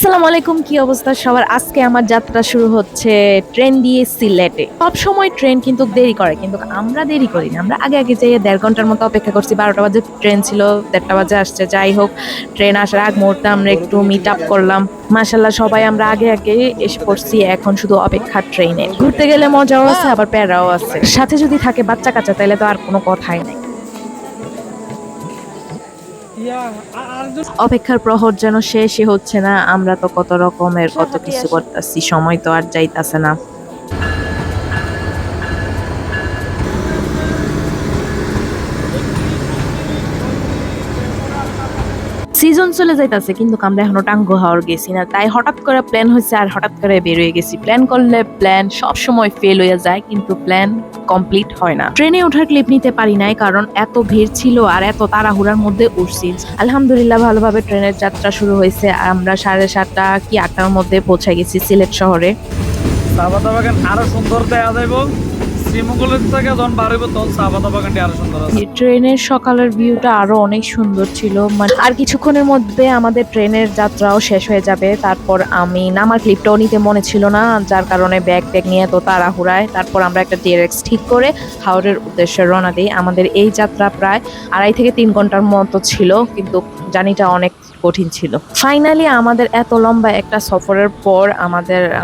আসসালামু আলাইকুম, কি অবস্থা সবার? আজকে আমার যাত্রা শুরু হচ্ছে ট্রেন দিয়ে সিলেটে। সব সময় ট্রেন কিন্তু দেরি করে, কিন্তু আমরা দেরি করি না। আমরা আগে আগে যেয়ে 1.5 ঘন্টার মতো অপেক্ষা করছি। 12টা বাজে ট্রেন ছিল, 1:30 বাজে আসছে। যাই হোক, ট্রেন আসার আগ মুহূর্তে আমরা একটু মিট আপ করলাম। মাশাল্লাহ, সবাই আমরা আগে আগে এসে পড়ছি। এখন শুধু অপেক্ষা ট্রেনে। ঘুরতে গেলে মজাও আছে, আবার প্যারাও আছে। সাথে যদি থাকে বাচ্চা কাচ্চা, তাহলে তো আর কোনো কথাই নাই। অপেক্ষার প্রহর যেন শেষই হচ্ছে না। আমরা তো কত রকমের কত কিছু করতেছি, সময় তো আর যাইতাছে না। সিজন চলে যাইতাছে, কিন্তু আমরা এখনো টাঙ্গু হাওর গেছি না। তাই হঠাৎ করে প্ল্যান হয়েছে আর হঠাৎ করে বের হয়ে গেছি। প্ল্যান করলে প্ল্যান সব সময় ফেল হয়ে যায়, কিন্তু প্ল্যান কমপ্লিট হয় না। ট্রেনে ওঠার ক্লিপ নিতে পারি নাই, কারণ এত ভিড় ছিল আর এত তাড়াহুড়ার মধ্যে উঠছি। আলহামদুলিল্লাহ, ভালোভাবে ট্রেনের যাত্রা শুরু হয়েছে। আমরা 7:30 কি 8টার মধ্যে পৌঁছে গেছি সিলেট শহরে। চা পাতা বাগান আরো সুন্দর দেখা যাইব। শ্রীমঙ্গলের থেকে যখন বাড়িব তখন চা পাতা বাগানটি আরো সুন্দর আছে। ট্রেনের সকালের ভিউটা আরো অনেক সুন্দর ছিল। মানে আর কিছুক্ষণের মধ্যে আমাদের ট্রেনের যাত্রাও শেষ হয়ে যাবে। তারপর আমি নামার ক্লিপটাও নিতে মনে ছিল না, যার কারণে ব্যাগ নিয়ে তো তাড়াহুড়ায়। তারপর আমরা একটা ডিরেক্স ঠিক করে হাওড়ের উদ্দেশ্যে রওনা দিই। আমাদের এই যাত্রা প্রায় 2.5 থেকে 3 ঘন্টার মতো ছিল, কিন্তু জার্নিটা অনেক কঠিন ছিল। ফাইনালি আমাদের এত লম্বা একটা সফরের পর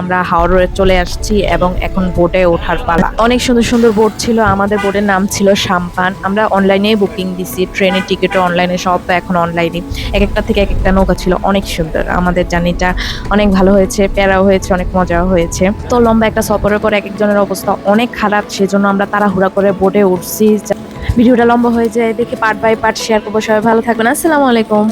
আমরা হাওড়ে চলে আসছি এবং এখন বোটে ওঠার পালা। অনেক সুন্দর সুন্দর বোট ছিল। আমাদের বোটের নাম ছিল সাম্পান। আমরা অনলাইনে বুকিং দিছি, ট্রেনের টিকিটও অনলাইনে, সব তো এখন অনলাইনে। এক একটা থেকে এক একটা নৌকা ছিল, অনেক সুন্দর। আমাদের জার্নিটা অনেক ভালো হয়েছে, প্যারাও হয়েছে, অনেক মজাও হয়েছে। তো লম্বা একটা সফরের পর এক একজনের অবস্থা অনেক খারাপ, সেজন্য আমরা তাড়াহুড়া করে বোটে উঠছি। ভিডিওটা লম্বা হয়ে যায় দেখে পার্ট বাই পার্ট শেয়ার করবো। সবাই ভালো থাকবেন। আসসালামু আলাইকুম।